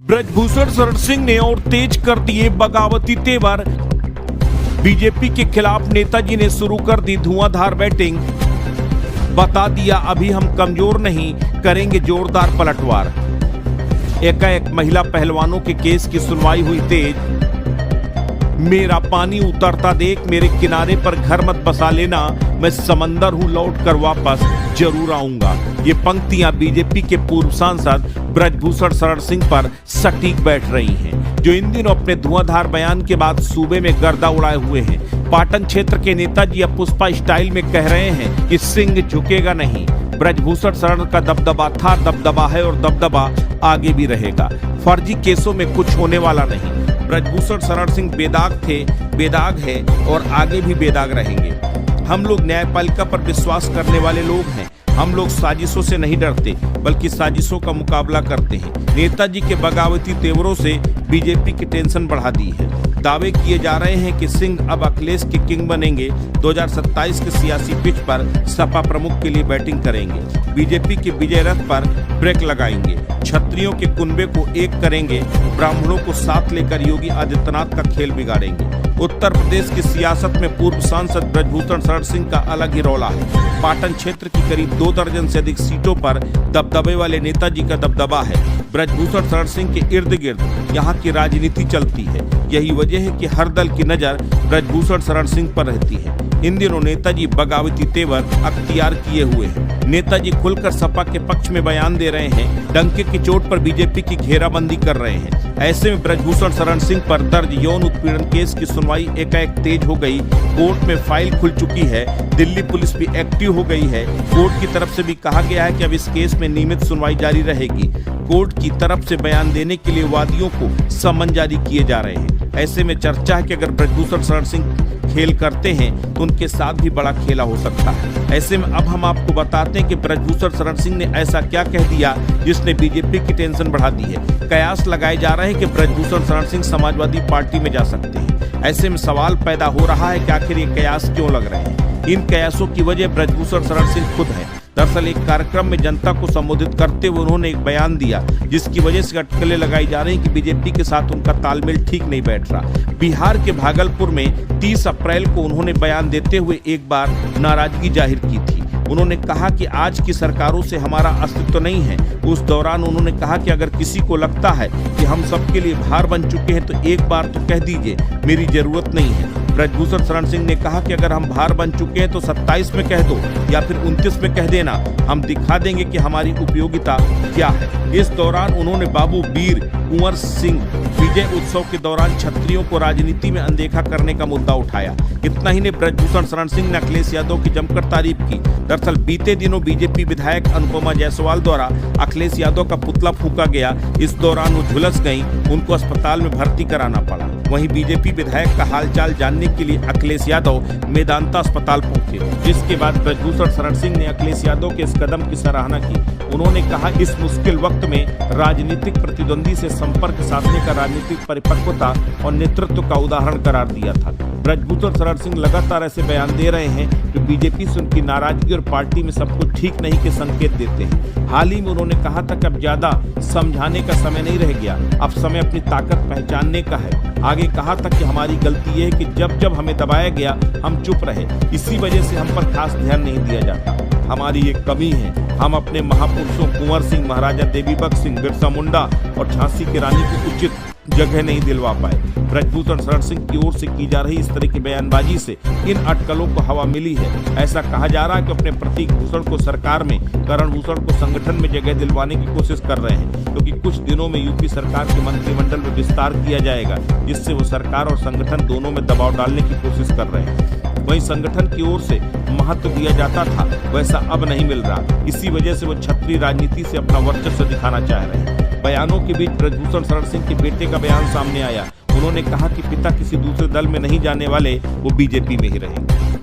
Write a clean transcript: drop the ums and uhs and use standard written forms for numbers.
ब्रजभूषण शरण सिंह ने और तेज कर दिए बगावती तेवर। बीजेपी के खिलाफ नेताजी ने शुरू कर दी धुआंधार बैटिंग। बता दिया अभी हम कमजोर नहीं, करेंगे जोरदार पलटवार। एकाएक महिला पहलवानों के केस की सुनवाई हुई तेज। मेरा पानी उतरता देख, मेरे किनारे पर घर मत बसा लेना, मैं समंदर हूं, लौट कर वापस जरूर आऊंगा। ये पंक्तियां बीजेपी के पूर्व सांसद ब्रजभूषण शरण सिंह पर सटीक बैठ रही हैं, जो इन दिनों अपने धुआंधार बयान के बाद सूबे में गर्दा उड़ाए हुए हैं। पाटन क्षेत्र के नेताजी अब पुष्पा स्टाइल में कह रहे हैं कि सिंह झुकेगा नहीं। ब्रजभूषण शरण का दबदबा था, दबदबा है और दबदबा आगे भी रहेगा। फर्जी केसों में कुछ होने वाला नहीं। ब्रजभूषण शरण सिंह बेदाग थे, बेदाग है और आगे भी बेदाग रहेंगे। हम लोग न्यायपालिका पर विश्वास करने वाले लोग हैं। हम लोग साजिशों से नहीं डरते, बल्कि साजिशों का मुकाबला करते हैं। नेताजी के बगावती तेवरों से बीजेपी की टेंशन बढ़ा दी है। दावे किए जा रहे हैं कि सिंह अब अखिलेश के किंग बनेंगे। 2027 के सियासी पिच पर सपा प्रमुख के लिए बैटिंग करेंगे। बीजेपी के विजय रथ पर ब्रेक लगाएंगे। क्षत्रियों के कुनबे को एक करेंगे। ब्राह्मणों को साथ लेकर योगी आदित्यनाथ का खेल बिगाड़ेंगे। उत्तर प्रदेश की सियासत में पूर्व सांसद ब्रजभूषण शरण सिंह का अलग ही रौला है। पाटन क्षेत्र की करीब 2 दर्जन से अधिक सीटों पर दबदबे वाले नेताजी का दबदबा है। ब्रजभूषण शरण सिंह के इर्द गिर्द यहाँ की राजनीति चलती है। यही वजह है कि हर दल की नजर ब्रजभूषण शरण सिंह पर रहती है। इन दिनों नेताजी बगावती तेवर अख्तियार किए हुए हैं। नेताजी खुलकर सपा के पक्ष में बयान दे रहे हैं, डंके की चोट पर बीजेपी की घेराबंदी कर रहे हैं। ऐसे में ब्रजभूषण शरण सिंह पर दर्ज यौन उत्पीड़न केस की सुनवाई एकाएक तेज हो गई। कोर्ट में फाइल खुल चुकी है। दिल्ली पुलिस भी एक्टिव हो गई है। कोर्ट की तरफ से भी कहा गया है कि अब इस केस में नियमित सुनवाई जारी रहेगी। कोर्ट की तरफ से बयान देने के लिए वादियों को समन जारी किए जा रहे हैं। ऐसे में चर्चा है कि अगर ब्रजभूषण शरण सिंह खेल करते हैं तो उनके साथ भी बड़ा खेला हो सकता है। ऐसे में अब हम आपको बताते हैं कि ब्रजभूषण शरण सिंह ने ऐसा क्या कह दिया जिसने बीजेपी की टेंशन बढ़ा दी है। कयास लगाए जा रहे हैं कि ब्रजभूषण शरण सिंह समाजवादी पार्टी में जा सकते हैं। ऐसे में सवाल पैदा हो रहा है कि आखिर ये कयास क्यों लग रहे हैं। इन कयासों की वजह ब्रजभूषण शरण सिंह खुद है। दरअसल एक कार्यक्रम में जनता को संबोधित करते हुए उन्होंने एक बयान दिया, जिसकी वजह से अटकलें लगाई जा रही हैं कि बीजेपी के साथ उनका तालमेल ठीक नहीं बैठ रहा। बिहार के भागलपुर में 30 अप्रैल को उन्होंने बयान देते हुए एक बार नाराजगी जाहिर की थी। उन्होंने कहा कि आज की सरकारों से हमारा अस्तित्व नहीं है। उस दौरान उन्होंने कहा कि अगर किसी को लगता है कि हम सबके लिए भार बन चुके हैं तो एक बार तो कह दीजिए, मेरी जरूरत नहीं है। ब्रजभूषण शरण सिंह ने कहा कि अगर हम भार बन चुके हैं तो 27 में कह दो या फिर 29 में कह देना, हम दिखा देंगे कि हमारी उपयोगिता क्या है। इस दौरान उन्होंने बाबू वीर कुंवर सिंह विजय उत्सव के दौरान क्षत्रियों को राजनीति में अनदेखा करने का मुद्दा उठाया। इतना ही नहीं, ब्रजभूषण शरण सिंह ने अखिलेश यादव की जमकर तारीफ की। दरअसल बीते दिनों बीजेपी विधायक अनुपमा जायसवाल द्वारा अखिलेश यादव का पुतला फूंका गया। इस दौरान वो झुलस गईं, उनको अस्पताल में भर्ती कराना पड़ा। वहीं बीजेपी विधायक का हालचाल जानने के लिए अखिलेश यादव मेदांता अस्पताल पहुंचे, जिसके बाद ब्रजभूषण शरण सिंह ने अखिलेश यादव के इस कदम की सराहना की। उन्होंने कहा, इस मुश्किल वक्त में राजनीतिक प्रतिद्वंदी से संपर्क साधने का राजनीतिक परिपक्वता और नेतृत्व का उदाहरण करार दिया था। ब्रजभूषण शरण सिंह लगातार ऐसे बयान दे रहे हैं जो बीजेपी से उनकी नाराजगी और पार्टी में सब कुछ ठीक नहीं के संकेत देते हैं। हाल ही में उन्होंने कहा था कि अब ज्यादा समझाने का समय नहीं रह गया, अब समय अपनी ताकत पहचानने का है। आगे कहा था कि हमारी गलती यह है कि जब जब हमें दबाया गया हम चुप रहे, इसी वजह से हम पर खास ध्यान नहीं दिया जाता। हमारी ये कमी है, हम अपने महापुरुषों कुंवर सिंह, महाराजा देवीबख्श सिंह, बिरसा मुंडा और झांसी की रानी को उचित जगह नहीं दिलवा पाए। ब्रजभूषण शरण सिंह की ओर से की जा रही इस तरह की बयानबाजी से इन अटकलों को हवा मिली है। ऐसा कहा जा रहा है कि अपने प्रतीक भूषण को सरकार में, करण भूषण को संगठन में जगह दिलवाने की कोशिश कर रहे हैं, क्योंकि कुछ दिनों में यूपी सरकार के मंत्रिमंडल में विस्तार किया जाएगा, जिससे वो सरकार और संगठन दोनों में दबाव डालने की कोशिश कर रहे हैं। वहीं संगठन की ओर से महत्व दिया जाता था, वैसा अब नहीं मिल रहा। इसी वजह से वो क्षत्रिय राजनीति से अपना वर्चस्व दिखाना चाह रहे हैं। बयानों के बीच ब्रजभूषण शरण सिंह के बेटे का बयान सामने आया। उन्होंने कहा कि पिता किसी दूसरे दल में नहीं जाने वाले, वो बीजेपी में ही रहेंगे।